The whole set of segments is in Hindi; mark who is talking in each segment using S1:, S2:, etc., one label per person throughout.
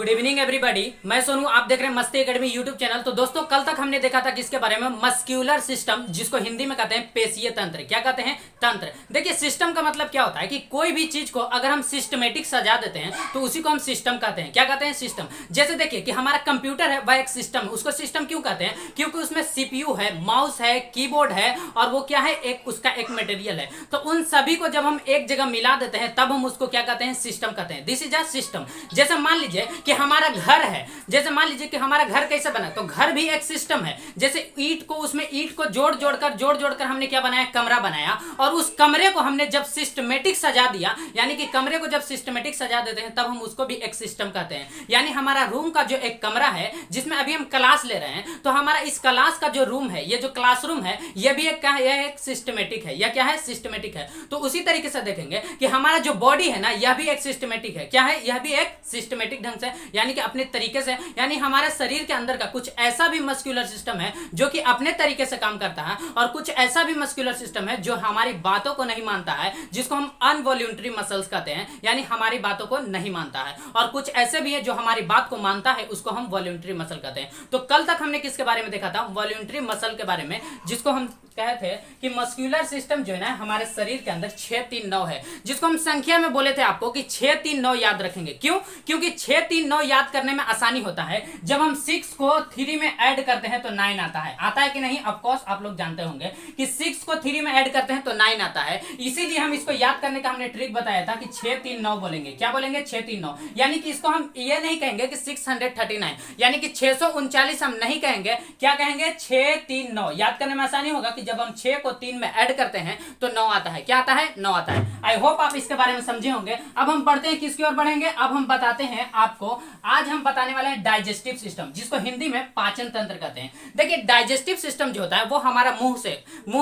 S1: गुड इवनिंग एवरीबॉडी, मैं सोनू, आप देख रहे हैं मस्ती एकेडमी यूट्यूब चैनल। तो दोस्तों कल तक हमने देखा था किसके बारे में, मस्क्यूलर सिस्टम, जिसको हिंदी में कहते हैं पेशीय तंत्र। क्या कहते हैं? तंत्र। देखिए सिस्टम का मतलब क्या होता है कि कोई भी चीज को अगर हम सिस्टमेटिक सजा देते हैं तो उसी को हम सिस्टम कहते हैं। क्या कहते हैं? सिस्टम। जैसे देखिए कि हमारा कंप्यूटर है वह एक सिस्टम है, उसको सिस्टम क्यों कहते हैं? क्योंकि उसमें सीपीयू है, माउस है, कीबोर्ड है और वो क्या है, एक उसका एक मटेरियल है। तो उन सभी को जब हम एक जगह मिला देते हैं तब हम उसको क्या कहते हैं? सिस्टम कहते हैं। This is a system. जैसे मान लीजिए कि हमारा घर है, जैसे मान लीजिए कि हमारा घर कैसे बना, तो घर भी एक सिस्टम है। जैसे ईंट को, उसमें ईंट को जोड़ जोड़कर हमने क्या बनाया? कमरा बनाया। और उस कमरे को हमने जब सिस्टमेटिक सजा दिया, यानी कि कमरे को जब सिस्टमेटिक सजा देते हैं तब हम उसको भी एक सिस्टम कहते हैं। यानी हमारा रूम का जो एक कमरा है जिसमें अभी हम क्लास ले रहे हैं, तो हमारा इस क्लास का जो रूम है, ये जो क्लासरूम है, ये भी एक क्या है? यह एक सिस्टमेटिक है। यह क्या है? सिस्टमेटिक है। तो उसी तरीके से देखेंगे कि हमारा जो बॉडी है ना, यह भी एक सिस्टमेटिक है। क्या है? यह भी एक सिस्टमेटिक ढंग से, यानी कि अपने तरीके से, यानी हमारे शरीर के अंदर का कुछ ऐसा भी मस्कुलर सिस्टम है जो कि अपने तरीके से काम करता है, और कुछ ऐसा भी मस्कुलर सिस्टम है जो हमारी बातों को नहीं मानता है, जिसको हम अनवॉल्यूंटरी मसल्स कहते हैं, यानी हमारी बातों को नहीं मानता है। और कुछ ऐसे भी है जो हमारी बात को मानता है, उसको हम वॉल्यूंटरी मसल कहते हैं। तो कल तक हमने किसके बारे में देखा था? वॉल्यूंटरी मसल के बारे में, जिसको हम कहे थे कि मस्कुलर सिस्टम जो है ना हमारे शरीर के अंदर 6 3 9 है, जिसको हम संख्या में बोले थे आपको कि 6 3 9 याद रखेंगे। क्यों? क्योंकि 6 3 9 याद करने में आसानी होता है। जब हम 6 को 3 में ऐड करते हैं तो 9 आता है। आता है कि नहीं? ऑफ कोर्स आप लोग जानते होंगे कि 6 को 3 में ऐड करते हैं तो 9 आता है। इसीलिए हम इसको याद करने का हमने ट्रिक बताया था कि 6 3 9 बोलेंगे। क्या बोलेंगे? 6 3 9। यानी कि इसको हम ये नहीं कहेंगे कि 639, यानी कि 639 हम नहीं कहेंगे। क्या कहेंगे? 6 3 9। याद करने में आसानी होगा कि जब हम 6 को 3 में ऐड करते हैं तो 9 आता है। क्या आता है? 9 आता है। आई होप आप इसके बारे में समझे होंगे। अब हम बढ़ते हैं किसकी ओर बढ़ेंगे? अब हम बताते हैं आपको, आज हम बताने वाले हैं डाइजेस्टिव सिस्टम, जिसको हिंदी में पाचन तंत्र कहते हैं। देखिए डाइजेस्टिव सिस्टम जो होता है वो हमारा मुंह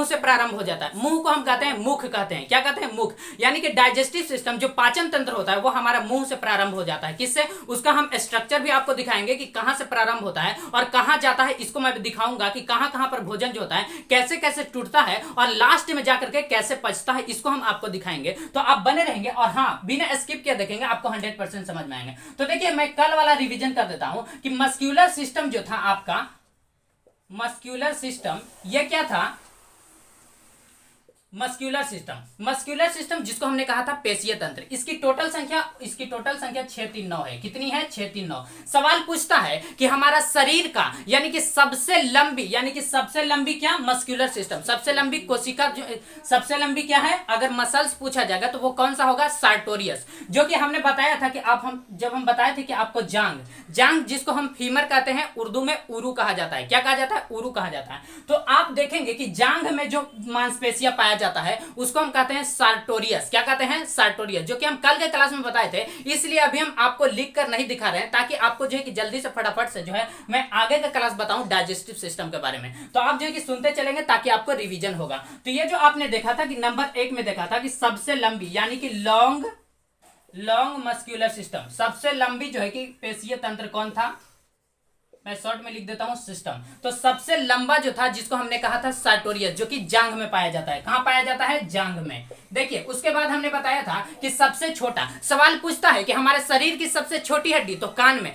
S1: से प्रारंभ हो जाता है। मुंह को हम कहते हैं मुख कहते हैं। क्या कहते हैं? मुख। यानी कि डाइजेस्टिव सिस्टम जो पाचन तंत्र होता है वो हमारा मुंह से प्रारंभ हो जाता है। किससे? उसका हम स्ट्रक्चर भी आपको दिखाएंगे कि कहां से प्रारंभ होता है और कहां जाता है। इसको मैं दिखाऊंगा कि कहां कहां पर भोजन जो होता है कैसे कैसे टूटता है और लास्ट में जाकर के कैसे पचता है, इसको हम आपको दिखाएंगे। तो आप बने रहेंगे और हाँ, बिना स्किप किए देखेंगे, आपको 100% समझ में आएंगे। तो देखिए मैं कल वाला रिवीजन कर देता हूं कि मस्कुलर सिस्टम जो था आपका, मस्कुलर सिस्टम ये क्या था? मस्कुलर सिस्टम जिसको हमने कहा था पेशीय तंत्र। इसकी टोटल संख्या 6 3 9 है। कितनी है? 6 3 9। सवाल पूछता है कि हमारा शरीर का यानी कि सबसे लंबी क्या? Muscular system. सबसे लंबी कोशिका सबसे लंबी क्या है? अगर मसल्स पूछा जाएगा तो वो कौन सा होगा? सार्टोरियस। जो कि हमने बताया था कि जब हम बताए थे कि आपको जांग जिसको हम फीमर कहते हैं, उर्दू में उरू कहा जाता है। क्या कहा जाता है? उरू कहा जाता है। तो आप देखेंगे कि जांग में जो मांसपेशियां पाया जाता है उसको हम कहते हैं सार्टोरियस। क्या कहते हैं? सार्टोरियस। जो कि हम कल के क्लास में बताए थे, इसलिए अभी हम आपको लिख कर नहीं दिखा रहे हैं ताकि आपको जो है कि जल्दी से फटाफट से जो है मैं आगे का क्लास बताऊं डाइजेस्टिव सिस्टम के बारे में। तो आप जो है कि सुनते चलेंगे ताकि आपको रिवीजन होगा। तो ये जो आपने देखा था कि नंबर 1 में देखा था कि सबसे लंबी यानी कि लॉन्ग मस्कुलर सिस्टम, सबसे लंबी जो है कि पेशीय तंत्र कौन था? मैं शॉर्ट में लिख देता हूं सिस्टम। तो सबसे लंबा जो था जिसको हमने कहा था सार्टोरियस, जो कि जांघ में पाया जाता है। कहां पाया जाता है? जांघ में। देखिए उसके बाद हमने बताया था कि सबसे छोटा, सवाल पूछता है कि हमारे शरीर की सबसे छोटी हड्डी, तो कान में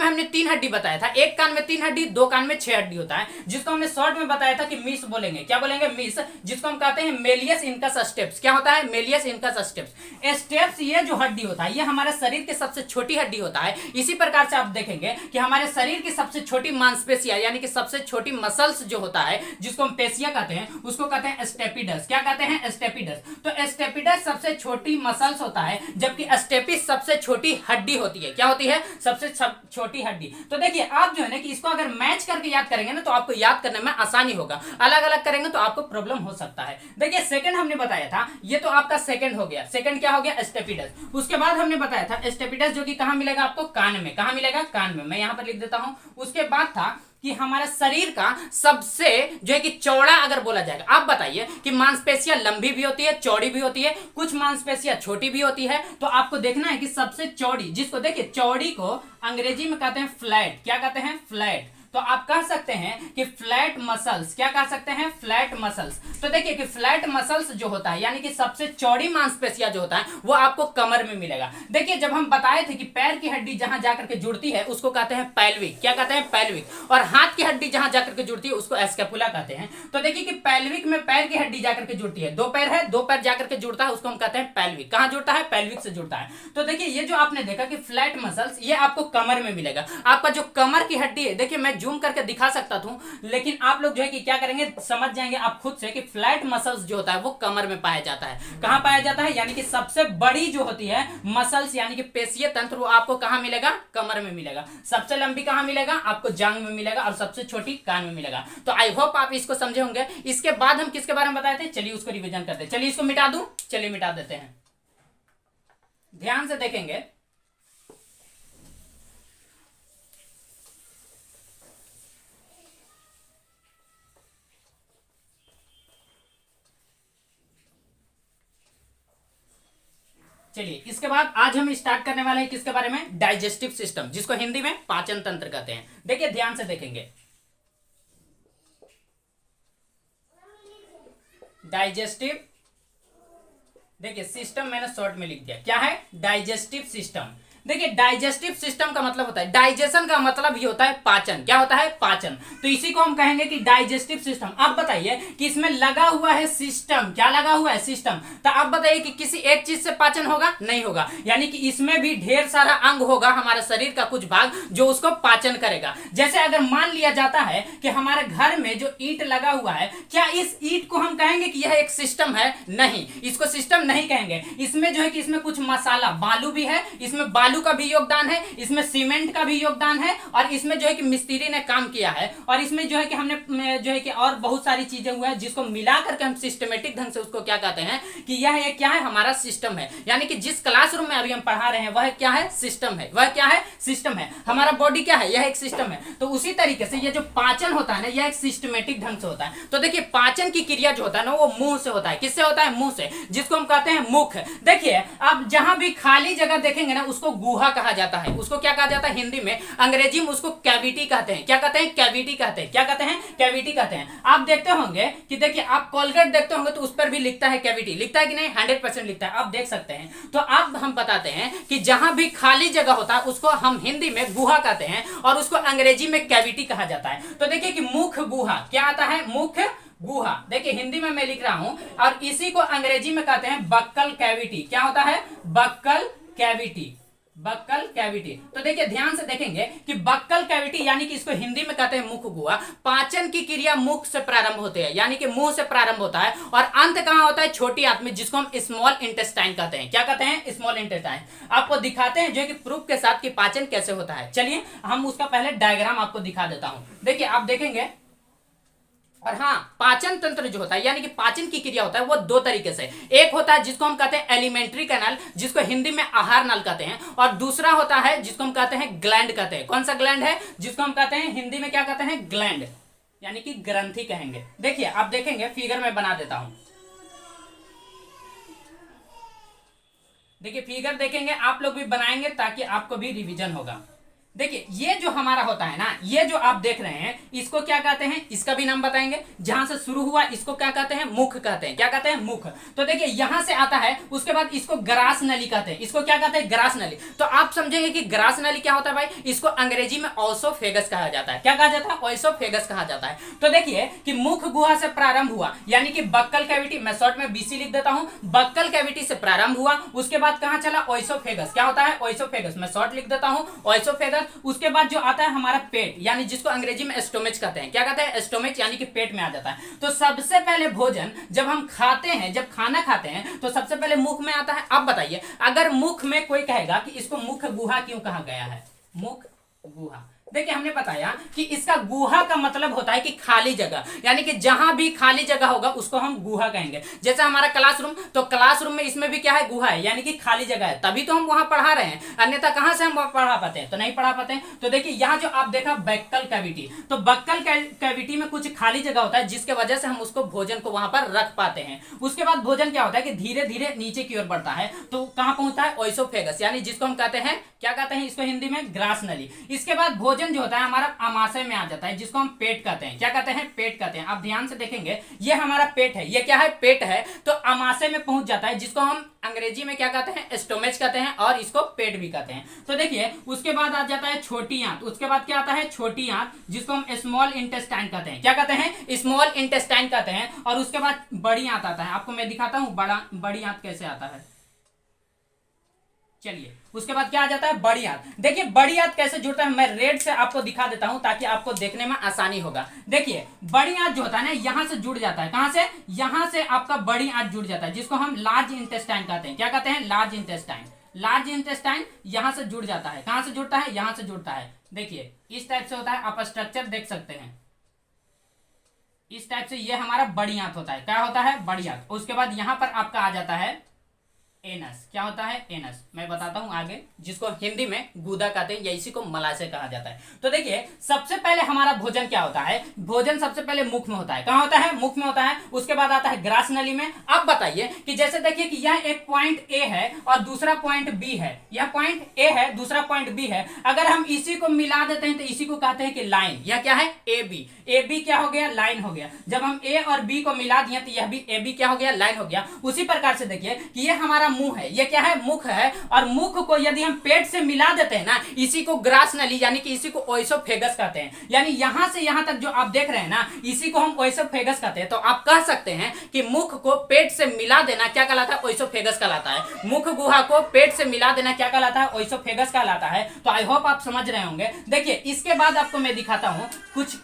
S1: हमने 3 हड्डी बताया था। एक कान में 3 हड्डी, 2 कान में 6 हड्डी होता है, जिसको हमने शॉर्ट में बताया था कि मीस बोलेंगे। क्या बोलेंगे? मीस। जिसको हम कहते हैं मेलियस इनकस स्टेप्स। क्या होता है? Malleus incus steps. ये जो हड्डी होता है ये हमारे शरीर की सबसे छोटी हड्डी होता है। इसी प्रकार से आप देखेंगे कि हमारे शरीर की सबसे छोटी मांसपेशियां यानी कि सबसे छोटी मसल्स जो होता है, जिसको हम पेशियां कहते हैं, उसको कहते हैं स्टेपिडस। क्या कहते हैं? स्टेपिडस। तो स्टेपिडस सबसे छोटी मसल्स होता है, जबकि स्टेपिस सबसे छोटी हड्डी होती है। क्या होती है? सबसे छोटी हड्डी। तो देखिए आप जो है ना कि इसको अगर मैच करके याद करेंगे ना तो आपको याद करने में आसानी होगा। अलग अलग करेंगे तो आपको प्रॉब्लम हो सकता है। देखिए सेकंड हमने बताया था, ये तो आपका सेकंड हो गया। सेकंड क्या हो गया? स्टेपिडस। उसके बाद हमने बताया था स्टेपिडस जो कि कहां मिलेगा आपको? कान में। कहां मिलेगा? कान में। मैं यहां पर लिख देता हूं। उसके बाद था कि हमारा शरीर का सबसे जो है कि चौड़ा अगर बोला जाएगा, आप बताइए कि मांसपेशियां लंबी भी होती है, चौड़ी भी होती है, कुछ मांसपेशियां छोटी भी होती है। तो आपको देखना है कि सबसे चौड़ी, जिसको देखिए चौड़ी को अंग्रेजी में कहते हैं फ्लैट। क्या कहते हैं? फ्लैट। तो आप कह सकते हैं कि फ्लैट मसल्स, क्या कह सकते हैं, फ्लैट मसल्स। तो देखिए कि फ्लैट मसल्स जो होता है यानी कि सबसे चौड़ी मांसपेशियां जो होता है वो आपको कमर में मिलेगा। देखिए जब हम बताए थे कि पैर की हड्डी जहां जाकर के जुड़ती है उसको कहते हैं पैल्विक, क्या कहते हैं, पैल्विक, और हाथ की हड्डी जहां जाकर के जुड़ती है उसको एस्केपुला कहते हैं। तो देखिए कि पैल्विक में पैर की हड्डी जाकर के जुड़ती है, दो पैर है, दो पैर जाकर के जुड़ता है, उसको हम कहते हैं पैल्विक। कहां जुड़ता है, पैल्विक से जुड़ता है। तो देखिए ये जो आपने देखा कि फ्लैट मसल्स ये आपको कमर में मिलेगा। आपका जो कमर की हड्डी है, देखिए मैं जूम करके दिखा सकता था, लेकिन आप लोग जो है कि क्या करेंगे, समझ जाएंगे आप खुद से कि फ्लैट मसल्स जो होता है वो कमर में पाया जाता है। कहां पाया जाता है, यानी कि सबसे बड़ी जो होती है मसल्स यानी कि पेशीय तंत्र वो आपको कहां मिलेगा, कमर में मिलेगा। सबसे लंबी कहां मिलेगा, आपको जांघ में मिलेगा, और सबसे छोटी कान में मिलेगा। तो आई होप आप इसको समझे होंगे। इसके बाद हम किसके बारे में बताए थे, चलिए उसको रिवीजन करते हैं। चलिए इसको मिटा दूं, चलिए मिटा देते हैं, ध्यान से देखेंगे। चलिए इसके बाद आज हम स्टार्ट करने वाले हैं किसके बारे में, डाइजेस्टिव सिस्टम, जिसको हिंदी में पाचन तंत्र कहते हैं। देखिए ध्यान से देखेंगे, डाइजेस्टिव, देखिए सिस्टम मैंने शॉर्ट में लिख दिया, क्या है, डाइजेस्टिव सिस्टम। देखिए डाइजेस्टिव सिस्टम का मतलब होता है, डाइजेशन का मतलब ये होता है पाचन, क्या होता है, पाचन। तो इसी को हम कहेंगे कि डाइजेस्टिव सिस्टम। अब बताइए कि इसमें लगा हुआ है सिस्टम, क्या लगा हुआ है, सिस्टम। तो अब बताइए कि किसी एक चीज से पाचन होगा, नहीं होगा, यानी कि इसमें भी ढेर सारा अंग होगा, हमारे शरीर का कुछ भाग जो उसको पाचन करेगा। जैसे अगर मान लिया जाता है कि हमारे घर में जो ईंट लगा हुआ है, क्या इस ईंट को हम कहेंगे कि यह एक सिस्टम है, नहीं, इसको सिस्टम नहीं कहेंगे। इसमें जो है कि इसमें कुछ मसाला, बालू भी है, इसमें बालू का भी योगदान है, इसमें सीमेंट का भी योगदान है, और इसमें जो है कि मिस्त्री ने काम किया है, और इसमें जो है कि हमने जो है कि और बहुत सारी चीजें हुई हैं जिसको मिला करके हम सिस्टमेटिक ढंग से उसको क्या कहते हैं कि यह एक क्या है, हमारा सिस्टम है। यानी कि जिस क्लासरूम में अभी हम पढ़ा रहे हैं वह क्या है, सिस्टम है, वह क्या है, सिस्टम है। हमारा बॉडी क्या है, यह एक सिस्टम है। तो उसी तरीके से यह जो पाचन होता है ना, यह एक सिस्टमेटिक ढंग से होता है। तो देखिए पाचन की क्रिया जो होता है ना वो मुंह से होता है, किससे होता है, मुंह से, जिसको हम कहते हैं मुख। देखिए आप जहां भी खाली जगह देखेंगे ना उसको गुहा कहा जाता है। उसको क्या कहा जाता है हिंदी में, अंग्रेजी में उसको कैविटी कहते हैं। क्या कहते हैं, कैविटी कहते हैं। क्या कहते हैं, कैविटी कहते हैं। आप देखते होंगे कि देखिए आप कोलगेट देखते होंगे तो उस पर भी लिखता है कैविटी, लिखता है कि नहीं, 100% लिखता है, आप देख सकते हैं। तो अब हम बताते हैं कि जहां भी खाली जगह होता है उसको हम हिंदी में गुहा कहते हैं और उसको अंग्रेजी में कैविटी कहा जाता है। तो देखिए कि मुख गुहा क्या आता है, मुख गुहा। देखिए हिंदी में मैं लिख रहा हूं, और इसी को अंग्रेजी में कहते हैं बक्कल कैविटी। क्या होता है, बक्कल कैविटी, बक्कल कैविटी। तो देखिए ध्यान से देखेंगे कि बक्कल कैविटी यानी कि इसको हिंदी में कहते हैं मुख गुहा। पाचन की क्रिया मुख से प्रारंभ होती है, यानी कि मुंह से प्रारंभ होता है, और अंत कहां होता है, छोटी आंत में, जिसको हम स्मॉल इंटेस्टाइन कहते हैं। क्या कहते हैं, स्मॉल इंटेस्टाइन। आपको दिखाते हैं जो है कि प्रूफ के साथ कि पाचन कैसे होता है। चलिए हम उसका पहले डायग्राम आपको दिखा देता हूं। देखिए आप देखेंगे, और हाँ, पाचन तंत्र जो होता है यानी कि पाचन की क्रिया होता है वो दो तरीके से, एक होता है जिसको हम कहते हैं एलिमेंट्री कैनाल, जिसको हिंदी में आहार नल कहते हैं, और दूसरा होता है जिसको हम कहते हैं ग्लैंड कहते हैं। कौन सा ग्लैंड है, जिसको हम कहते हैं हिंदी में क्या कहते हैं, ग्लैंड, यानी कि ग्रंथि कहेंगे। देखिए आप देखेंगे, फिगर में बना देता हूं। देखिए फिगर देखेंगे, आप लोग भी बनाएंगे ताकि आपको भी रिवीजन होगा। देखिए ये जो हमारा होता है ना, ये जो आप देख रहे हैं इसको क्या कहते हैं, इसका भी नाम बताएंगे। जहां से शुरू हुआ इसको क्या कहते हैं, मुख कहते हैं। क्या कहते हैं, मुख। तो देखिए यहां से आता है, उसके बाद इसको ग्रास नली कहते हैं। इसको क्या कहते हैं, ग्रास नली। तो आप समझेंगे कि ग्रास नली क्या होता है भाई, इसको अंग्रेजी में ओसोफेगस कहा जाता है। क्या कहा जाता है, ओसोफेगस कहा जाता है। तो देखिए कि मुख गुहा से प्रारंभ हुआ, यानी कि बक्कल कैविटी, मैं शॉर्ट में बीसी लिख देता हूं, बक्कल कैविटी से प्रारंभ हुआ, उसके बाद कहां चला, ओसोफेगस। क्या होता है, ओसोफेगस, मैं शॉर्ट लिख देता हूं, ओसोफेगस। उसके बाद जो आता है हमारा पेट, यानी जिसको अंग्रेजी में स्टोमेच कहते हैं। क्या कहते हैं, स्टोमेच, यानी कि पेट में आ जाता है। तो सबसे पहले भोजन जब हम खाते हैं, जब खाना खाते हैं तो सबसे पहले मुख में आता है। अब बताइए अगर मुख में कोई कहेगा कि इसको मुख गुहा क्यों कहा गया है, मुख गुहा। देखिए हमने बताया कि इसका गुहा का मतलब होता है कि खाली जगह, यानी कि जहां भी खाली जगह होगा उसको हम गुहा कहेंगे। जैसे हमारा क्लासरूम, तो क्लासरूम में इसमें भी क्या है, गुहा है, यानी कि खाली जगह है, तभी तो हम वहां पढ़ा रहे हैं, अन्यथा कहां से हम पढ़ा पाते हैं, तो नहीं पढ़ा पाते हैं। तो देखिए यहां जो आप देखा बक्कल कैविटी, तो बक्कल कैविटी में कुछ खाली जगह होता है जिसके वजह से हम उसको भोजन को वहां पर रख पाते हैं। उसके बाद भोजन क्या होता है कि धीरे धीरे नीचे की ओर बढ़ता है, तो कहां पहुंचता है, ओसोफेगस, यानी जिसको हम कहते हैं, क्या कहते हैं इसको हिंदी में, ग्रास नली। इसके बाद भोजन भोजन जो होता है हमारा आमाशय में आ जाता है, जिसको हम पेट कहते हैं। क्या कहते हैं? पेट कहते हैं। आप ध्यान से देखेंगे, ये हमारा पेट है, ये क्या है? पेट है। तो आमाशय में पहुंच जाता है, जिसको हम अंग्रेजी में क्या कहते हैं? स्टोमेच कहते हैं, और इसको पेट भी कहते हैं। तो देखिए, उसके बाद आ जाता है छोटी आंत। उसके बाद क्या आता है? छोटी आंत, जिसको हम स्मॉल इंटेस्टाइन कहते हैं। क्या कहते हैं? स्मॉल इंटेस्टाइन कहते हैं। और उसके बाद बड़ी आंत आता है। आपको मैं दिखाता हूं बड़ी आंत कैसे आता है। चलिए, उसके बाद क्या आ जाता है? बड़ी आंत। देखिए बड़ी आंत कैसे जुड़ता है, मैं रेड से आपको दिखा देता हूं ताकि आपको देखने में आसानी होगा। देखिए बड़ी आंत जो होता है ना, यहां से जुड़ जाता है। कहां से? यहां से आपका बड़ी आंत जुड़ जाता है, जिसको हम लार्ज इंटेस्टाइन कहते हैं। क्या कहते हैं? Large intestine. लार्ज इंटेस्टाइन यहां से जुड़ जाता है। कहां से जुड़ता है? यहां से जुड़ता है। देखिए इस टाइप से होता है, आप स्ट्रक्चर देख सकते हैं। इस टाइप से ये हमारा बड़ी आंत होता है। क्या होता है? बड़ी आंत। उसके बाद यहां पर आपका आ जाता है एनस। क्या होता है? एनस। मैं बताता हूं आगे, जिसको हिंदी में गूदा कहते हैं, या इसी को मलाशय कहा जाता है। तो देखिए सबसे पहले हमारा भोजन क्या होता है? भोजन सबसे पहले मुख में होता है। कहां होता है? मुख में होता है। उसके बाद आता है ग्रास नली में। अब बताइए कि जैसे देखिए कि यह एक पॉइंट ए है और दूसरा पॉइंट बी है। यह पॉइंट ए है, दूसरा पॉइंट बी है। अगर हम इसी को मिला देते हैं तो इसी को कहते हैं कि लाइन। यह क्या है? A B. ए बी क्या हो गया? लाइन हो गया। जब हम ए और बी को मिला दिए तो यह भी ए बी क्या हो गया? लाइन हो गया। उसी प्रकार से देखिए कि यह हमारा मुंह है। ये क्या है? मुख है। और मुख को यदि हम पेट से मिला देते हैं ना, इसी को ग्रास नली यानी कि इसी को ओइसोफेगस कहते हैं। यानी यहां से यहां तक जो आप देख रहे हैं ना, इसी को हम ओइसोफेगस कहते हैं। तो आप कह सकते हैं कि मुख को पेट से मिला देना क्या कहलाता है? ओइसोफेगस कहलाता है। मुख गुहा को पेट से मिला देना क्या कहलाता है? ओइसोफेगस कहलाता है। तो आई होप आप समझ रहे होंगे। देखिए इसके बाद आपको मैं दिखाता हूं कुछ।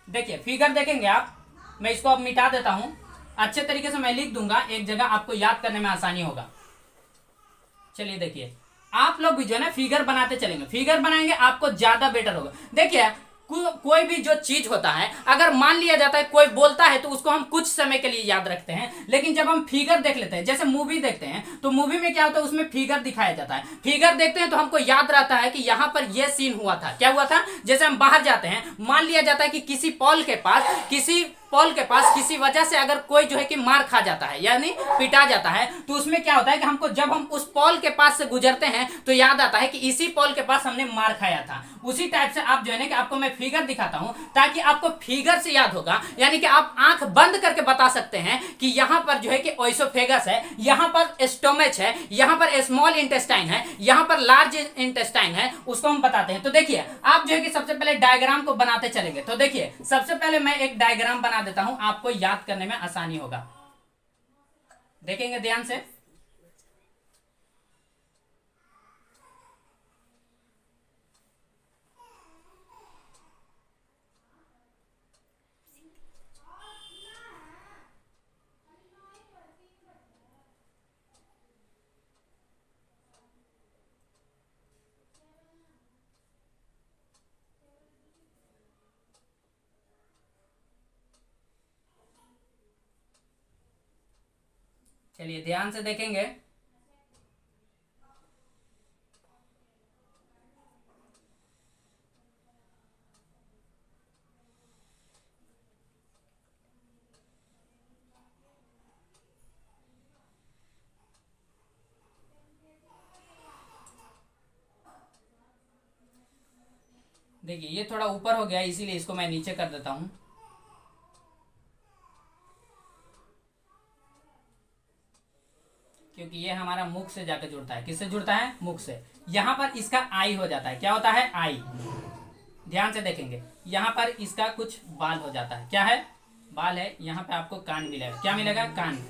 S1: देखिए फिगर देखेंगे आप, मैं इसको अब मिटा देता हूं। अच्छे तरीके से मैं लिख दूंगा, एक जगह आपको याद करने में आसानी होगा। चलिए देखिए, आप लोग भी जो है ना फिगर बनाते चलेंगे, फिगर बनाएंगे आपको ज्यादा बेटर होगा। देखिए कोई भी जो चीज होता है, अगर मान लिया जाता है कोई बोलता है तो उसको हम कुछ समय के लिए याद रखते हैं, लेकिन जब हम फिगर देख लेते हैं, जैसे मूवी देखते हैं तो मूवी में क्या होता है? उसमें फिगर दिखाया जाता है। फिगर देखते हैं तो हमको याद रहता है कि यहां पर यह सीन हुआ था। क्या हुआ था? जैसे हम बाहर जाते हैं, मान लिया जाता है कि किसी पॉल के पास किसी वजह से अगर कोई जो है कि मार खा जाता है, यानी पिटा जाता है, तो उसमें क्या होता है कि हमको जब हम उस पॉल के पास से गुजरते हैं तो याद आता है कि इसी पॉल के पास हमने मार खाया था। उसी टाइप से आप जो है ना कि आपको मैं फिगर दिखाता हूं ताकि आपको फिगर से याद होगा। यानी कि आप आंख बंद करके बता सकते हैं कि यहां पर जो है कि ओइसोफेगस है, यहां पर स्टोमेच है, यहां पर स्मॉल इंटेस्टाइन है, यहां पर लार्ज इंटेस्टाइन है, उसको हम बताते हैं। तो देखिए आप जो है कि सबसे पहले डायग्राम को बनाते चलेंगे। तो देखिए सबसे पहले मैं एक डायग्राम बना देता हूं, आपको याद करने में आसानी होगा। देखेंगे ध्यान से। चलिए ध्यान से देखेंगे। देखिए ये थोड़ा ऊपर हो गया, इसीलिए इसको मैं नीचे कर देता हूं। क्योंकि ये हमारा मुख से जाकर जुड़ता है। किससे जुड़ता है? मुख से। यहां पर इसका आई हो जाता है। क्या होता है? आई। ध्यान से देखेंगे, यहां पर इसका कुछ बाल हो जाता है। क्या है? बाल है। यहां पे आपको कान मिलेगा। क्या मिलेगा? कान।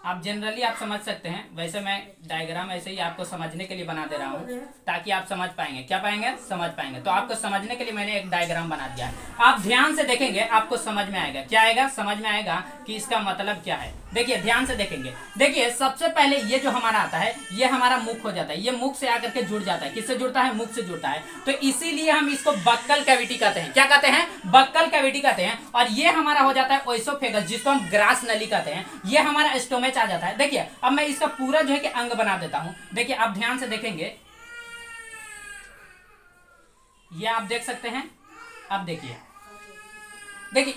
S1: आप जनरली आप समझ सकते हैं, वैसे मैं डायग्राम ऐसे ही आपको समझने के लिए बना दे रहा हूं ताकि आप समझ पाएंगे। क्या पाएंगे? समझ पाएंगे। तो आपको समझने के लिए मैंने एक डायग्राम बना दिया है। आप ध्यान से देखेंगे, आपको समझ में आएगा। क्या आएगा? समझ में आएगा कि इसका मतलब क्या है। देखिए ध्यान से देखेंगे। देखिए सबसे पहले ये जो हमारा आता है, ये हमारा मुख हो जाता है। ये मुख से आकर के जुड़ जाता है। किससे जुड़ता है? मुख से जुड़ता है। तो इसीलिए हम इसको बक्कल कैविटी कहते हैं। क्या कहते हैं? बक्कल कैविटी कहते हैं। और ये हमारा हो जाता है ओइसोफेगस, जिसको हम ग्रास नली कहते हैं। ये हमारा स्टोमेच आ जाता है। देखिए अब मैं इसका पूरा जो है कि अंग बना देता हूं। देखिए आप ध्यान से देखेंगे, ये आप देख सकते हैं। अब देखिए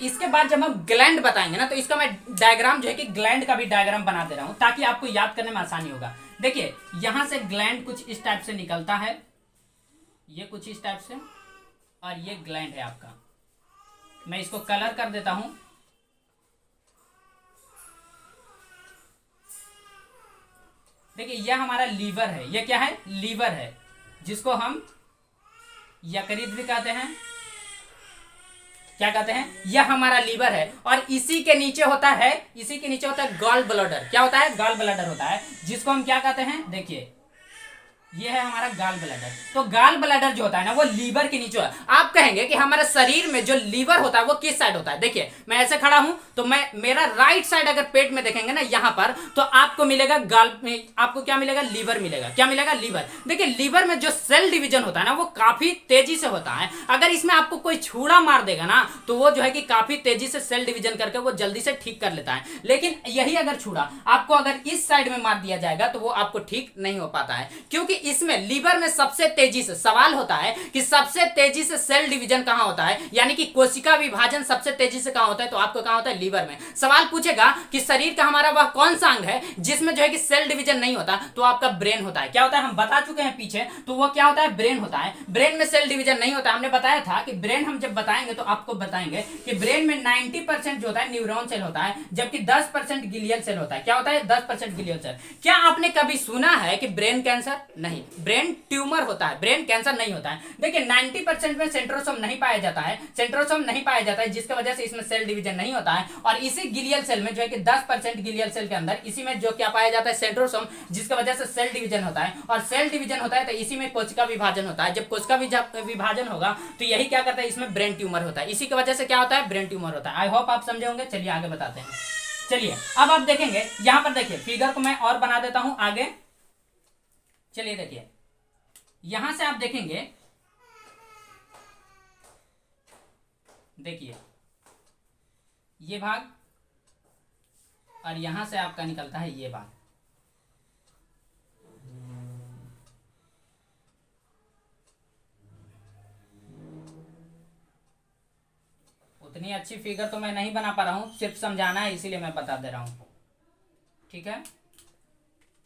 S1: इसके बाद जब हम ग्लैंड बताएंगे ना, तो इसका मैं डायग्राम जो है कि ग्लैंड का भी डायग्राम बना दे रहा हूं ताकि आपको याद करने में आसानी होगा। देखिए यहां से ग्लैंड कुछ इस टाइप से निकलता है, ये कुछ इस टाइप से, और ये ग्लैंड है आपका। मैं इसको कलर कर देता हूं। देखिए यह हमारा लीवर है, यह क्या है, लीवर है, जिसको हम यकृत भी कहते हैं। क्या कहते हैं, यह हमारा लीवर है। और इसी के नीचे होता है, इसी के नीचे होता है गॉल ब्लैडर। क्या होता है, गॉल ब्लैडर होता है, जिसको हम क्या कहते हैं, देखिए ये है हमारा गाल ब्लैडर। तो गाल ब्लैडर जो होता है ना, वो लीवर के नीचे है। आप कहेंगे कि हमारे शरीर में जो लीवर होता है वो किस साइड होता है। देखिए मैं ऐसे खड़ा हूं तो मैं मेरा राइट साइड अगर पेट में देखेंगे ना यहां पर, तो आपको मिलेगा गाल में, आपको क्या मिलेगा, लीवर मिलेगा। क्या मिलेगा, लीवर। देखिए लीवर में जो सेल डिवीजन होता है ना वो काफी तेजी से होता है। अगर इसमें आपको कोई छुरा मार देगा ना तो वो जो है कि काफी तेजी से सेल डिवीजन करके वो जल्दी से ठीक कर लेता है। लेकिन यही अगर छुरा आपको अगर इस साइड में मार दिया जाएगा तो वो आपको ठीक नहीं हो पाता है, क्योंकि इसमें लीवर में सबसे तेजी से, सवाल होता है कि सबसे तेजी से सेल डिवीजन कहां होता है, यानी कि कोशिका विभाजन सबसे तेजी से कहां होता है, तो आपको कहां होता है, लीवर में। सवाल पूछेगा कि शरीर का हमारा वह कौन सा अंग है जिसमें जो है कि सेल डिवीजन नहीं होता, तो आपका ब्रेन होता है। क्या होता है, हम बता चुके हैं पीछे, तो वो क्या होता है, ब्रेन होता है। ब्रेन में सेल डिवीजन नहीं होता। हमने बताया था कि ब्रेन हम जब बताएंगे तो आपको बताएंगे कि ब्रेन में 90% जो होता है न्यूरॉन सेल होता है, जबकि 10% ग्लियल सेल होता है। क्या होता है, 10% ग्लियल सेल। क्या आपने कभी सुना है कि ब्रेन कैंसर? नहीं, ब्रेन ट्यूमर होता है, ब्रेन कैंसर नहीं होता है। देखिए 90% में सेंट्रोसोम नहीं पाया जाता है, सेंट्रोसोम नहीं पाया जाता है, जिसकी वजह से इसमें सेल डिवीजन नहीं होता है। और इसी ग्लियल सेल में जो है कि 10% ग्लियल सेल के अंदर इसी में जो क्या पाया जाता है, सेंट्रोसोम, जिसकी वजह से सेल डिवीजन होता है। और सेल डिवीजन होता है तो इसी में कोशिका विभाजन होता है। जब कोशिका विभाजन होगा तो यही क्या करता है, इसमें ब्रेन ट्यूमर होता है। इसी की वजह से क्या होता है, ब्रेन ट्यूमर होता है। आई होप आप समझे होंगे। चलिए आगे बताते हैं। चलिए अब आप देखेंगे यहां पर, देखिए फिगर को मैं और बना देता हूं आगे। चलिए देखिए यहां से आप देखेंगे, देखिए ये भाग और यहां से आपका निकलता है ये भाग। उतनी अच्छी फिगर तो मैं नहीं बना पा रहा हूं, सिर्फ समझाना है इसीलिए मैं बता दे रहा हूं। ठीक है,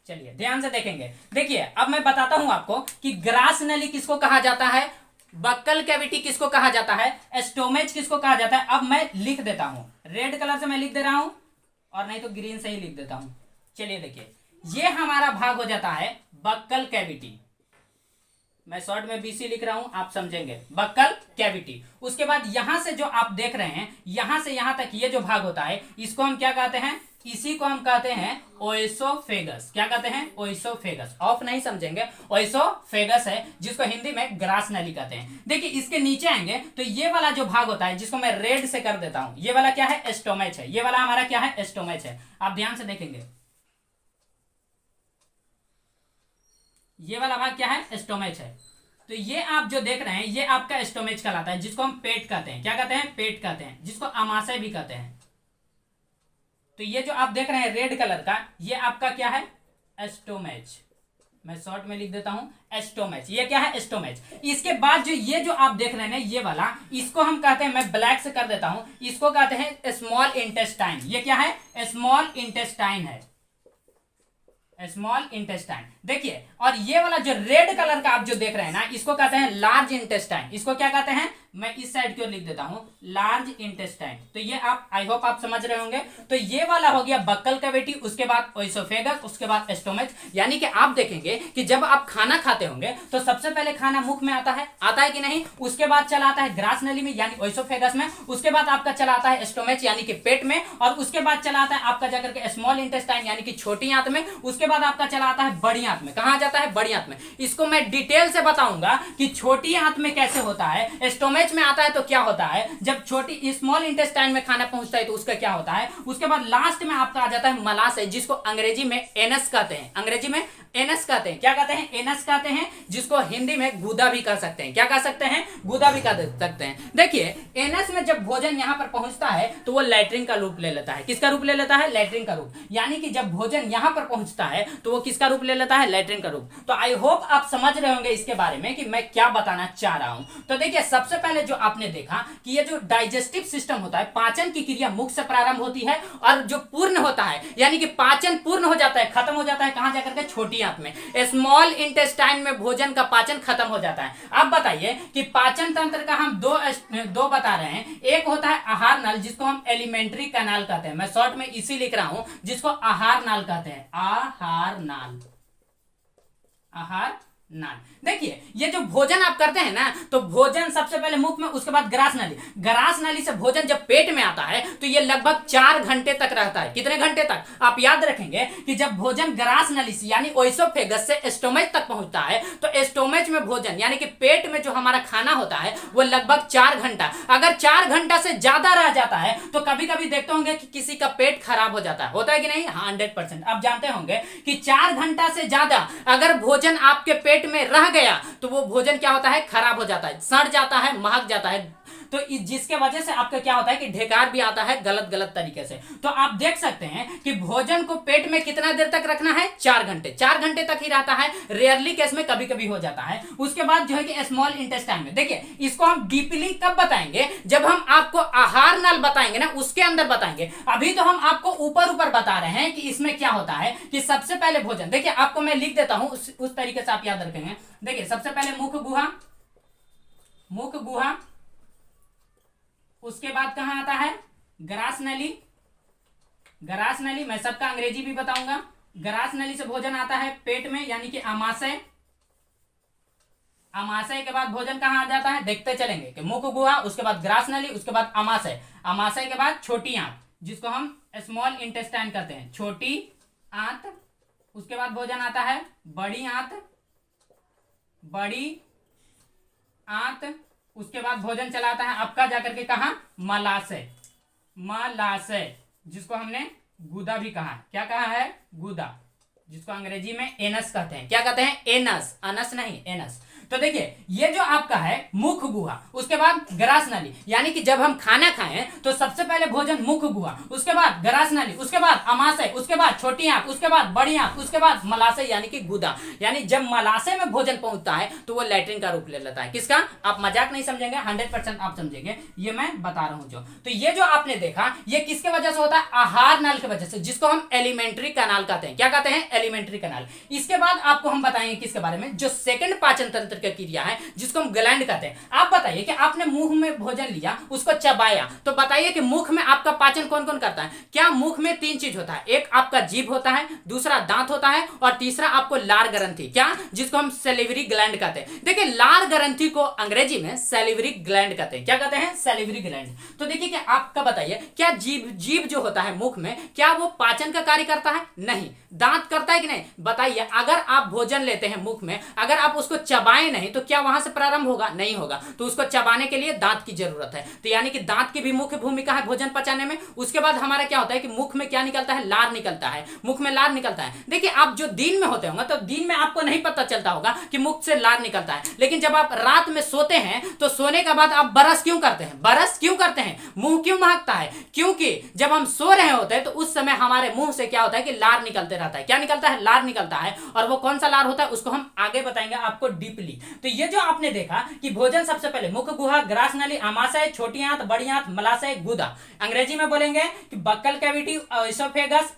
S1: चलिए ध्यान से देखेंगे। देखिए अब मैं बताता हूं आपको कि ग्रास नली किसको कहा जाता है, बक्कल कैविटी किसको कहा जाता है, स्टोमेज किसको कहा जाता है। अब मैं लिख देता हूं, रेड कलर से मैं लिख दे रहा हूं, और नहीं तो ग्रीन से ही लिख देता हूं। चलिए देखिए ये हमारा भाग हो जाता है बक्कल कैविटी। मैं शॉर्ट में बीसी लिख रहा हूं, आप समझेंगे, बक्कल कैविटी। उसके बाद यहां से जो आप देख रहे हैं, यहां से यहां तक ये जो भाग होता है, इसको हम क्या कहते हैं, इसी को हम कहते हैं ओएसोफेगस। क्या कहते हैं, ओएसोफेगस। ऑफ नहीं समझेंगे, ओएसोफेगस है, जिसको हिंदी में ग्रास नली कहते हैं। देखिए इसके नीचे आएंगे तो ये वाला जो भाग होता है, जिसको मैं रेड से कर देता हूं, ये वाला क्या है, स्टोमेच है। ये वाला हमारा क्या है, स्टोमेच है। आप ध्यान से देखेंगे, ये वाला भाग क्या है, स्टोमेच है। तो ये आप जो देख रहे हैं ये आपका स्टोमेच कहलाता है, जिसको हम पेट कहते हैं। क्या कहते हैं, पेट कहते हैं, जिसको अमाशय भी कहते हैं। तो ये जो आप देख रहे हैं रेड कलर का, ये आपका क्या है, स्टोमेच। मैं शॉर्ट में लिख देता हूं स्टोमेच। ये क्या है, स्टोमेच। इसके बाद जो ये जो आप देख रहे हैं ये वाला, इसको हम कहते हैं, मैं ब्लैक से कर देता हूं, इसको कहते हैं स्मॉल इंटेस्टाइन। ये क्या है, स्मॉल इंटेस्टाइन है, स्मॉल इंटेस्टाइन। देखिए और ये वाला जो रेड कलर का आप जो देख रहे हैं ना, इसको कहते हैं लार्ज इंटेस्टाइन। इसको क्या कहते हैं, मैं इस साइड की ओर लिख देता हूं, लार्ज इंटेस्टाइन। तो ये आप, आई होप आप समझ रहे होंगे। तो ये वाला हो गया बक्कल कैविटी, उसके बाद ओएसोफेगस, उसके बाद स्टोमेच। यानी कि आप देखेंगे कि जब आप खाना खाते होंगे तो सबसे पहले खाना मुख में आता है कि नहीं, उसके बाद चला आता है ग्रास नली में यानी ओएसोफेगस में, उसके बाद आपका चला आता है स्टोमेच यानी कि पेट में, और उसके बाद चला आता है आपका जाकर के स्मॉल इंटेस्टाइन यानी कि छोटी आंत में, उसके बाद आपका चला आता है बड़ी आंत में। कहां जाता है, बड़ी आंत में। इसको मैं डिटेल से बताऊंगा कि छोटी आंत में कैसे होता है, स्टोमेच में आता है तो क्या होता है, जब छोटी स्मॉल इंटेस्टाइन में खाना पहुंचता है तो उसका क्या होता है। उसके बाद लास्ट में आपका आ जाता है मलाशय, जिसको अंग्रेजी में एनस कहते हैं, अंग्रेजी में एनस कहते हैं। क्या कहते हैं, एनस कहते हैं, जिसको हिंदी में गुदा भी कह सकते हैं। क्या कह सकते हैं, गुदा भी कह सकते हैं। देखिए एनस में जब भोजन यहां पर पहुंचता है तो वो लैट्रिन का रूप ले लेता है। किसका रूप ले लेता है, लैट्रिन का रूप। यानी कि जब भोजन यहां पर पहुंचता है तो वो किसका रूप ले लेता है, लैट्रिन का रूप। तो आई होप आप समझ रहे होंगे इसके बारे में कि मैं क्या बताना चाह रहा हूं। तो देखिए सबसे पहले जो आपने देखा कि ये जो डाइजेस्टिव सिस्टम होता है, पाचन की क्रिया मुख से प्रारंभ होती है, और जो पूर्ण होता है यानी कि पाचन पूर्ण हो जाता है, खत्म हो जाता है कहां जाकर के, छोटी आंत में, स्मॉल इंटेस्टाइन में भोजन का पाचन खत्म हो जाता है। अब बताइए कि पाचन तंत्र का हम दो बता रहे हैं। एक होता है आहार नाल, जिसको हम एलिमेंट्री कैनाल कहते हैं, मैं शॉर्ट में इसी लिख रहा हूं, जिसको आहार नाल कहते हैं, आहार नाल, आहार नाल। देखिए ये जो भोजन आप करते हैं ना, तो भोजन सबसे पहले मुख में, उसके बाद ग्रास नाली, ग्रास नाली से भोजन जब पेट में आता है तो ये लगभग 4 घंटे तक रहता है। कितने घंटे तक? आप याद रखेंगे कि जब भोजन ग्रास नाली से यानी ओइसोफेगस से स्टोमेज तक पहुंचता है, तो स्टोमेज में भोजन यानी कि पेट में जो हमारा खाना होता है वो लगभग 4 घंटा, अगर 4 घंटा से ज्यादा रह जाता है तो कभी कभी देखते होंगे कि किसी का पेट खराब हो जाता है, होता है कि नहीं? 100%। आप जानते होंगे कि 4 घंटा से ज्यादा अगर भोजन आपके पेट में रह गया तो वो भोजन क्या होता है? खराब हो जाता है, सड़ जाता है, महक जाता है। तो जिसके वजह से आपका क्या होता है कि ढेकार भी आता है गलत गलत तरीके से। तो आप देख सकते हैं कि भोजन को पेट में कितना देर तक रखना है? 4 घंटे। 4 घंटे तक ही रहता है, रेयरली केस में कभी कभी हो जाता है। उसके बाद जो है कि स्मॉल इंटेस्टाइन में, देखिए इसको हम डीपली कब बताएंगे? जब हम आपको आहार नाल बताएंगे ना, उसके अंदर बताएंगे। अभी तो हम आपको ऊपर ऊपर बता रहे हैं कि इसमें क्या होता है कि सबसे पहले भोजन, देखिए आपको मैं लिख देता हूं, उस तरीके से आप याद रखेंगे। देखिए सबसे पहले मुख गुहा, मुख गुहा, उसके बाद कहां आता है? ग्रास नली, ग्रास नली, मैं सबका अंग्रेजी भी बताऊंगा। ग्रास नली से भोजन आता है पेट में यानी कि आमाशय, आमाशय के बाद भोजन कहां आ जाता है? देखते चलेंगे कि मुख गुहा, उसके बाद ग्रास नली, उसके बाद आमाशय, आमाशय के बाद छोटी आंत, जिसको हम स्मॉल इंटेस्टाइन कहते हैं, छोटी आंत। उसके बाद भोजन आता है बड़ी आंत, बड़ी आंत। उसके बाद भोजन चलाता है आपका जाकर के कहा? मलाशय, मलाशय, जिसको हमने गुदा भी कहा। क्या कहा है? गुदा, जिसको अंग्रेजी में एनस कहते हैं। क्या कहते हैं? एनस, अनस नहीं, एनस। तो देखिए ये जो आपका है मुख गुहा, उसके बाद ग्रास नाली, यानी कि जब हम खाना खाएं तो सबसे पहले भोजन मुख गुहा, उसके बाद ग्रास नाली, उसके बाद अमाशय, उसके बाद छोटी आंत, उसके बाद बड़ी आंत, उसके बाद मलाशय यानी कि गुदा। यानी जब मलाशय में भोजन पहुंचता है तो वो लैट्रिन का रूप ले लेता है। किसका? आप मजाक नहीं समझेंगे, 100% आप समझेंगे, ये मैं बता रहा हूं जो। तो ये जो आपने देखा ये किसके वजह से होता है? आहार नाल की वजह से, जिसको हम एलिमेंट्री कैनाल कहते हैं। क्या कहते हैं? Alimentary canal. इसके बाद आपको हम बताएंगे किसके बारे में? जो सेकंड पाचन तंत्र का क्रिया है, जिसको हम ग्लैंड कहते हैं। आप बताइए कि आपने मुंह में भोजन लिया, उसको चबाया, तो बताइए कि मुख में आपका पाचन कौन कौन करता है? क्या मुख में 3 चीज होता है, एक आपका जीभ होता है, दूसरा दांत होता है, और तीसरा आपको लार ग्रंथि, क्या? जिसको हम सैलिवरी ग्लैंड कहते हैं। देखिए लार ग्रंथि को अंग्रेजी में सैलिवरी ग्लैंड कहते हैं। क्या कहते हैं? Salivary gland. तो देखिए कि आपका बताइए, क्या जीभ जो होता है मुख में, क्या वो पाचन का कार्य करता है? नहीं। दांत करता है कि नहीं? बताइए, अगर आप भोजन लेते हैं मुख में, अगर आप उसको चबाएं नहीं तो क्या वहां से प्रारंभ होगा? नहीं होगा। तो उसको चबाने के लिए दांत की जरूरत है। तो यानी कि दांत की भी मुख्य भूमिका है भोजन पचाने में। उसके बाद हमारा क्या होता है कि मुख में क्या निकलता है? लार निकलता है, मुख में लार निकलता है। देखिए आप जो दिन में होते होंगे तो दिन में आपको नहीं पता चलता होगा कि मुख से लार निकलता है, लेकिन जब आप रात में सोते हैं तो सोने के बाद आप ब्रश क्यों करते हैं? ब्रश क्यों करते हैं? मुंह क्यों महकता है? क्योंकि जब हम सो रहे होते हैं तो उस समय हमारे मुंह से क्या होता है कि लार निकलते रहता है। क्या निकलता है? लार निकलता है। और वो कौन सा लार होता है उसको हम आगे बताएंगे आपको डीपली। तो ये जो आपने देखा कि भोजन सबसे पहले मुख गुहा, ग्रास नली, आमाशय, छोटी आंत, बड़ी आंत, मलाशय, गुदा। अंग्रेजी में बोलेंगे कि buccal cavity, oesophagus,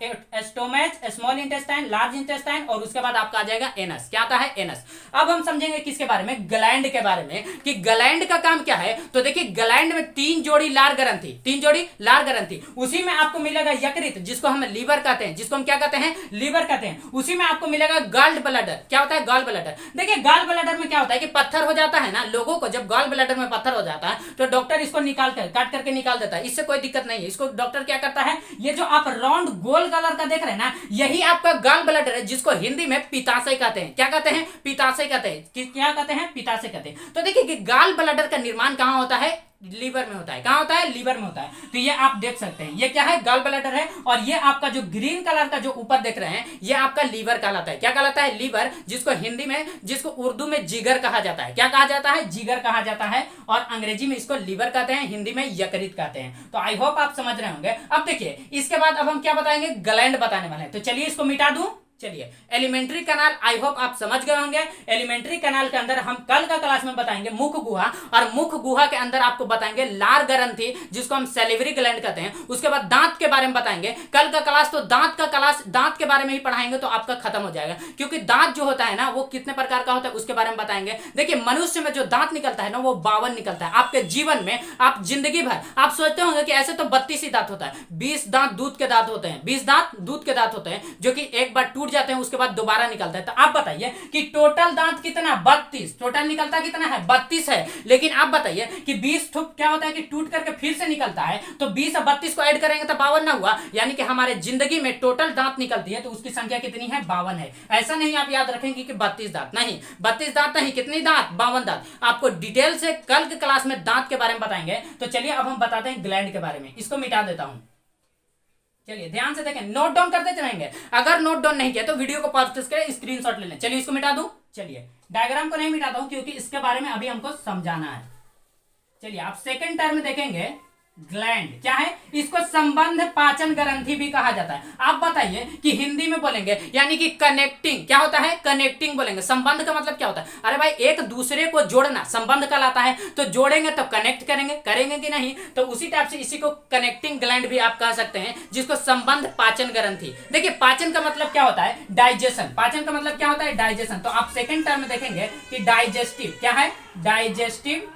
S1: stomach, small intestine, large intestine, और उसके बाद आपका आ जाएगा एनस। क्या आता है? एनस। अब हम समझेंगे किसके बारे में? ग्लैंड के बारे में, कि ग्लैंड का काम क्या है। तो देखिए ग्लैंड में 3 जोड़ी लार ग्रंथि, 3 जोड़ी लार ग्रंथि, उसी में आपको मिलेगा यकृत, जिसको हम लीवर कहते हैं, जिसको हम क्या कहते हैं? लीवर कहते हैं। उसी में आपको मिलेगा गॉल ब्लैडर। क्या होता है? Gall bladder. देखिए गॉल ब्लैडर में क्या होता है कि पत्थर हो जाता है ना, लोगों को जब गॉल ब्लैडर में पत्थर हो जाता है तो डॉक्टर इसको निकाल कर काट करके निकाल देता है, इससे कोई दिक्कत नहीं है। इसको डॉक्टर क्या करता है, ये जो आप राउंड गोल कलर का देख रहे हैं ना, यही आपका गॉल ब्लैडर है, जिसको हिंदी में पित्ताशय कहते हैं। क्या कहते हैं? पित्ताशय कहते हैं। क्या कहते हैं? पित्ताशय कहते हैं। तो देखिए कि गॉल ब्लैडर का निर्माण कहां होता है? लीवर में होता है। कहां होता है? लीवर में होता है। तो ये आप देख सकते हैं, ये क्या है? गॉल ब्लैडर है। और ये आपका जो ग्रीन कलर का जो ऊपर देख रहे हैं, ये आपका लीवर कहलाता है। क्या कहलाता है? लीवर, जिसको हिंदी में, जिसको उर्दू में जिगर कहा जाता है। क्या कहा जाता है? जिगर कहा जाता है। और अंग्रेजी में इसको लीवर कहते हैं, हिंदी में यकृत कहते हैं। तो आई होप आप समझ रहे होंगे। अब देखिए इसके बाद अब हम क्या बताएंगे? ग्लैंड बताने वाले हैं। तो चलिए इसको मिटा दूं, चलिए, एलिमेंट्री कैनाल आई होप आप समझ गए होंगे। एलिमेंट्री कैनाल के अंदर हम कल का क्लास में बताएंगे मुख गुहा, और मुख गुहा के अंदर आपको बताएंगे लार ग्रंथि जिसको हम सैलिवरी ग्लैंड कहते हैं। उसके बाद दांत के बारे में बताएंगे। कल का क्लास तो दांत के बारे में ही पढ़ाएंगे तो आपका खत्म हो जाएगा, क्योंकि दांत जो होता है ना वो कितने प्रकार का होता है उसके बारे में बताएंगे। देखिए, मनुष्य में जो दांत निकलता है ना वो 52 निकलता है। आपके जीवन में आप जिंदगी भर आप सोचते होंगे कि ऐसे तो 32 ही दांत होता है, 20 दांत दूध के दांत होते हैं, 20 दांत दूध के दांत होते हैं जो कि एक बार टूट जाते हैं उसके बाद दोबारा निकलता है। तो आप बताइए कि टोटल दांत कितना, 32 टोटल निकलता कितना है, 32 है। लेकिन आप बताइए कि 20 क्या होता है कि टूट करके फिर से निकलता है, तो 20 और 32 को ऐड करेंगे तो 52 ना हुआ। यानी कि हमारे जिंदगी में टोटल दांत निकलती है तो उसकी संख्या कितनी है, 52 है। ऐसा नहीं आप याद रखेंगे कि 32 दांत, नहीं 32 दांत नहीं, कितनी दांत, 52 दांत। आपको डिटेल से कल के क्लास में दांत के बारे में बताएंगे। तो चलिए अब हम बताते हैं ग्लैंड के बारे में। इसको मिटा देता हूं, चलिए ध्यान से देखें, नोट डाउन करते चलेंगे। अगर नोट डाउन नहीं किया तो वीडियो को पॉज करके स्क्रीनशॉट ले लें। चलिए इसको मिटा दूं। चलिए डायग्राम को नहीं मिटाता हूं क्योंकि इसके बारे में अभी हमको समझाना है। चलिए आप सेकंड टर्म देखेंगे, ग्लैंड क्या है, इसको संबंध पाचन ग्रंथि भी कहा जाता है। आप बताइए कि हिंदी में बोलेंगे यानी कि कनेक्टिंग, क्या होता है, कनेक्टिंग बोलेंगे। संबंध का मतलब क्या होता है, अरे भाई एक दूसरे को जोड़ना संबंध कहलाता है। तो जोड़ेंगे तो कनेक्ट करेंगे कि नहीं, तो उसी टाइप से इसी को कनेक्टिंग ग्लैंड भी आप कह सकते हैं, जिसको संबंध पाचन ग्रंथि। देखिए पाचन का मतलब क्या होता है, डाइजेशन। पाचन का मतलब क्या होता है, डाइजेशन। तो आप सेकेंड टर्म में देखेंगे कि डाइजेस्टिव क्या है, डाइजेस्टिव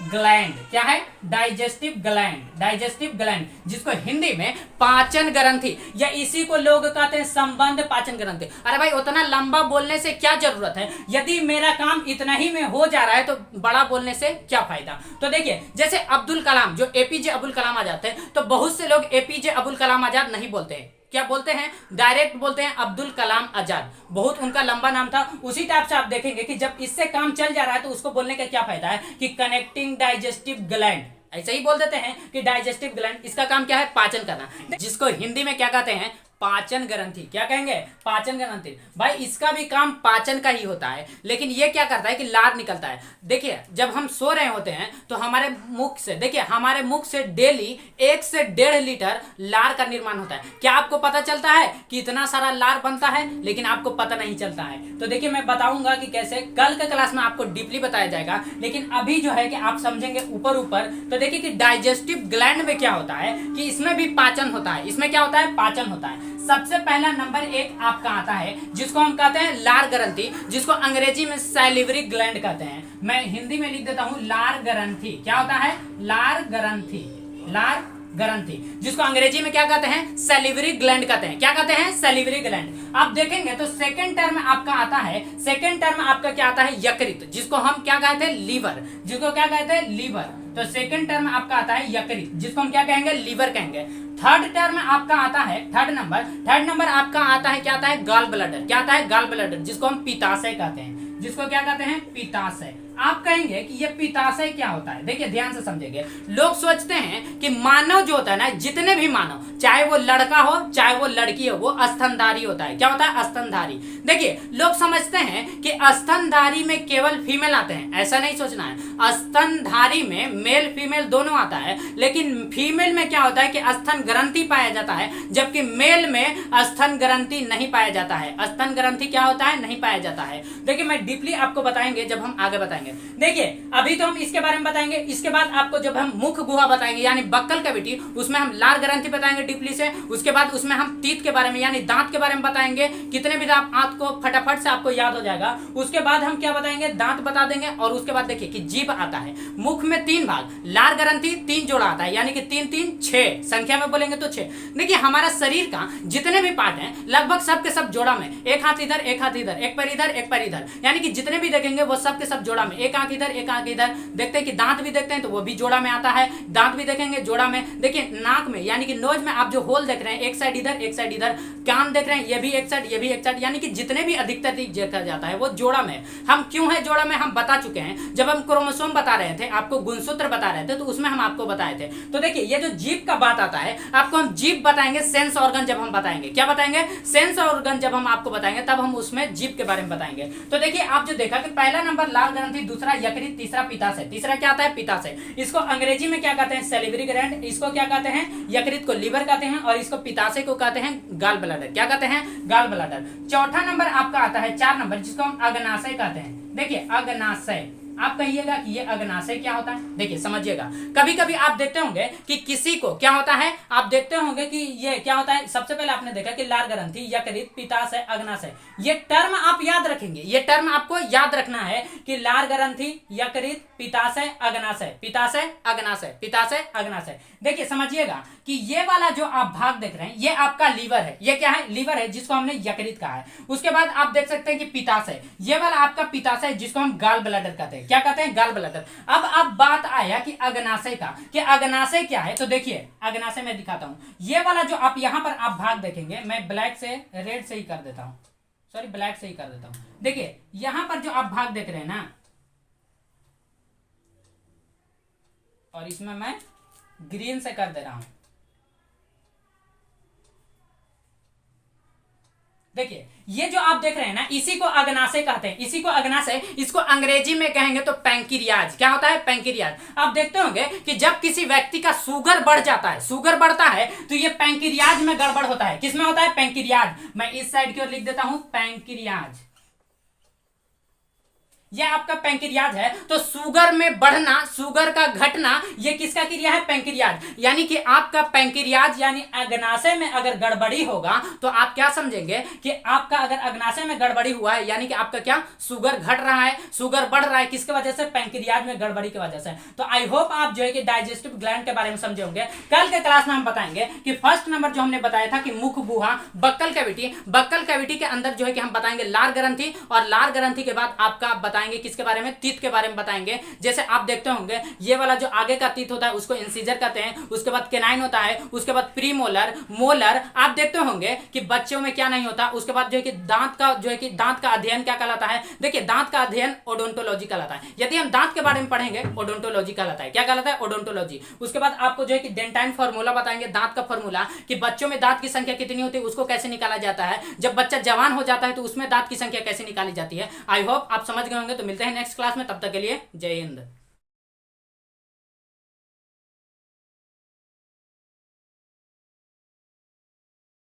S1: ग्लैंड क्या है, डाइजेस्टिव ग्लैंड, डाइजेस्टिव ग्लैंड जिसको हिंदी में पाचन ग्रंथि या इसी को लोग कहते हैं संबंध पाचन ग्रंथि। अरे भाई उतना लंबा बोलने से क्या जरूरत है, यदि मेरा काम इतना ही में हो जा रहा है तो बड़ा बोलने से क्या फायदा। तो देखिए जैसे अब्दुल कलाम, जो एपीजे अब्दुल कलाम आजाद थे, तो बहुत से लोग एपीजे अब्दुल कलाम आजाद नहीं बोलते हैं, क्या बोलते हैं, डायरेक्ट बोलते हैं अब्दुल कलाम आजाद। बहुत उनका लंबा नाम था। उसी टाइप से आप देखेंगे कि जब इससे काम चल जा रहा है तो उसको बोलने का क्या फायदा है कि कनेक्टिंग डाइजेस्टिव ग्लैंड, ऐसे ही बोल देते हैं कि डाइजेस्टिव ग्लैंड, इसका काम क्या है, पाचन करना, जिसको हिंदी में क्या कहते हैं, पाचन ग्रंथि। क्या कहेंगे, पाचन ग्रंथि। भाई इसका भी काम पाचन का ही होता है, लेकिन ये क्या करता है कि लार निकलता है। देखिए जब हम सो रहे होते हैं तो हमारे मुख से, देखिए हमारे मुख से डेली 1 से 1.5 लीटर लार का निर्माण होता है। क्या आपको पता चलता है कि इतना सारा लार बनता है, लेकिन आपको पता नहीं चलता है। तो देखिए मैं बताऊंगा कि कैसे, कल के क्लास में आपको डीपली बताया जाएगा, लेकिन अभी जो है कि आप समझेंगे ऊपर ऊपर। तो देखिए कि डाइजेस्टिव ग्लैंड में क्या होता है कि इसमें भी पाचन होता है। इसमें क्या होता है, पाचन होता है। सबसे पहला नंबर 1 आपका आता है जिसको हम कहते हैं लार ग्रंथि, जिसको अंग्रेजी में सैलिवरी ग्लैंड कहते हैं। मैं हिंदी में लिख देता हूं लार ग्रंथि। क्या होता है, लार ग्रंथि, लार ग्रंथि, जिसको अंग्रेजी में क्या कहते हैं, सैलिवरी ग्लैंड कहते हैं। क्या कहते हैं, सैलिवरी ग्लैंड। आप देखेंगे तो सेकंड टर्म आपका आता है, सेकंड टर्म आपका क्या आता है, यकृत, जिसको हम क्या कहते हैं, लीवर, जिसको क्या कहते हैं, लीवर। तो सेकंड टर्म आपका आता है यकृत, जिसको हम क्या कहेंगे, लीवर कहेंगे। थर्ड टर्म आपका आता है, थर्ड नंबर आपका आता है, क्या आता है, गॉल ब्लैडर। क्या आता है, गॉल ब्लैडर, जिसको हम पित्ताशय कहते हैं, जिसको क्या कहते हैं, पित्ताशय। आप कहेंगे कि ये पित्ताशय क्या होता है, देखिए ध्यान से समझेंगे। लोग सोचते हैं कि मानव जो होता है ना, जितने भी मानव, चाहे वो लड़का हो चाहे वो लड़की हो, वो स्तनधारी होता है। क्या होता है, स्तनधारी। देखिए लोग समझते हैं कि स्तनधारी में केवल फीमेल आते हैं, ऐसा नहीं सोचना है। स्तनधारी में मेल फीमेल दोनों आता है, लेकिन फीमेल में क्या होता है कि स्तन ग्रंथि पाया जाता है, जबकि मेल में स्तन ग्रंथि नहीं पाया जाता है। स्तन ग्रंथि क्या होता है, नहीं पाया जाता है। देखिए मैं डीपली आपको बताएंगे जब हम आगे बताएंगे। देखिए अभी तो हम इसके बारे में बताएंगे, इसके बाद आपको जब हम मुख गुहा बताएंगे यानी बक्कल कैविटी, उसमें हम लार ग्रंथि बताएंगे डीपली से। उसके बाद उसमें हम तीत के बारे में यानी दांत के बारे में बताएंगे। कितने भी दांत आपको फटाफट से आपको याद हो जाएगा। उसके बाद हम क्या बताएंगे, दांत बता देंगे। और उसके बाद देखिए कि जीभ आता है। मुख में 3 भाग, लार ग्रंथि 3 जोड़ा आता है, यानी कि 3 3 6, संख्या में बोलेंगे तो 6। देखिए हमारा शरीर का जितने भी पार्ट हैं लगभग सब के सब जोड़ा में, एक हाथ इधर एक हाथ इधर, एक पैर इधर एक पैर इधर, यानी कि जितने भी देखेंगे वो सब के सब जोड़ा में, एक आंख इधर एक आंख इधर। देखते हैं कि दांत भी देखते हैं तो वो भी जोड़ा में आता है, दांत भी देखेंगे जोड़ा में। देखिए नाक में यानी कि नोज में आप जो होल देख रहे हैं, एक साइड इधर एक साइड इधर, कान देख रहे हैं ये भी एक साइड ये भी एक साइड, यानी कि जितने भी अधिकतर देखा जाता है वो जोड़ा में। हम क्यों है जोड़ा में हम बता चुके हैं, जब हम क्रोमोसोम बता रहे थे, आपको गुणसूत्र बता रहे थे, तो उसमें हम आपको बताए थे। तो देखिए ये जो जीभ का बात आता है, आपको हम जीभ बताएंगे सेंस ऑर्गन जब हम बताएंगे। क्या बताएंगे, सेंस ऑर्गन जब हम आपको बताएंगे तब हम उसमें जीभ के बारे में बताएंगे। तो देखिए आप जो देखा कि पहला नंबर लार ग्रंथि दूसरा यकृत, तीसरा पित्ताशय। तीसरा क्या आता है? पित्ताशय। इसको अंग्रेजी में क्या कहते हैं? Salivary gland. इसको क्या कहते हैं? यकृत को लीवर कहते हैं और इसको पित्ताशय को कहते हैं गॉल ब्लैडर। क्या कहते हैं? Gall bladder. चौथा नंबर आपका आता है 4 नंबर, जिसको हम अग्नाशय कहते हैं। देखिए अग्नाशय, आप कहिएगा कि ये अग्नाशय क्या होता है। देखिए समझिएगा, कभी कभी आप देखते होंगे कि किसी को क्या होता है, आप देखते होंगे कि ये क्या होता है। सबसे पहले आपने देखा कि लार ग्रंथि, यकृत, पित्ताशय, अग्नाशय। ये टर्म आप याद रखेंगे, ये टर्म आपको याद रखना है कि लार ग्रंथि, यकृत, पित्ताशय, अग्नाशय, पित्ताशय, अग्नाशय, पित्ताशय, अग्नाशय। देखिए समझिएगा कि ये वाला जो आप भाग देख रहे हैं ये आपका लीवर है। ये क्या है? लीवर है, जिसको हमने यकृत कहा है। उसके बाद आप देख सकते हैं कि पित्ताशय, ये वाला आपका पित्ताशय जिसको हम गॉल ब्लैडर कहते हैं। क्या कहते हैं? Gall bladder. अब बात आया कि अग्नाशय का, कि अग्नाशय क्या है। तो देखिए अग्नाशय मैं दिखाता हूं। ये वाला जो आप यहां पर आप भाग देखेंगे, मैं ब्लैक से रेड से ही कर देता हूं, सॉरी ब्लैक से ही कर देता हूं। देखिए यहां पर जो आप भाग देख रहे हैं ना, और इसमें मैं ग्रीन से कर दे रहा हूं। देखिए ये जो आप देख रहे हैं ना, इसी को अग्नाशय कहते हैं। इसी को अग्नाशय, इसको अंग्रेजी में कहेंगे तो पैंक्रियाज। क्या होता है? पैंक्रियाज। आप देखते होंगे कि जब किसी व्यक्ति का शुगर बढ़ जाता है, शुगर बढ़ता है, तो ये पैंक्रियाज में गड़बड़ होता है। किसमें होता है? पैंक्रियाज। मैं इस साइड की ओर लिख देता हूं पैंक्रियाज। यह आपका पैंक्रियाज है। तो शुगर में बढ़ना, शुगर का घटना, यह किसका क्रिया है? पैंक्रियाज। यानी कि आपका पैंक्रियाज यानी अग्नाशय में अगर गड़बड़ी होगा तो आप क्या समझेंगे कि आपका अगर अग्नाशय में गड़बड़ी हुआ है, यानी कि आपका क्या शुगर घट रहा है, शुगर बढ़ रहा है। किसके वजह से? पैंक्रियाज में गड़बड़ी की वजह से। तो आई होप आप जो है कि डाइजेस्टिव ग्लैंड के बारे में समझे होंगे। कल के क्लास में हम बताएंगे कि फर्स्ट नंबर जो हमने बताया था कि मुख गुहा, बक्कल कैविटी, बक्कल कैविटी के अंदर जो है कि हम बताएंगे लार ग्रंथि, और लार ग्रंथि के बाद आपका बताएंगे किसके बारे में? तीत के बारे में बताएंगे। जैसे आप देखते होंगे ये वाला जो आगे का तीत होता है उसको इंसीजर कहते हैं। उसके बाद केनाइन होता है, उसके बाद प्रीमोलर, मोलर। आप देखते होंगे कि बच्चों में क्या नहीं होता। उसके बाद जो है कि दांत का जो है कि दांत का अध्ययन क्या कहलाता है? देखिए दांत का अध्ययन ओडोंटोलॉजी कहलाता है। यदि हम दांत के बारे में पढ़ेंगे ओडोंटोलॉजी कहलाता है। क्या कहलाता है? ओडोंटोलॉजी। उसके बाद आपको जो है कि डेंटाइन फार्मूला बताएंगे, दांत का फार्मूला, कि बच्चों में दांत की संख्या कितनी होती है, उसको कैसे निकाला जाता है। जब बच्चा जवान हो जाता है तो उसमें दांत की संख्या कैसे निकाली जाती है। आई होप आप समझ गए होंगे। तो मिलते हैं नेक्स्ट क्लास में, तब तक के लिए जय हिंद।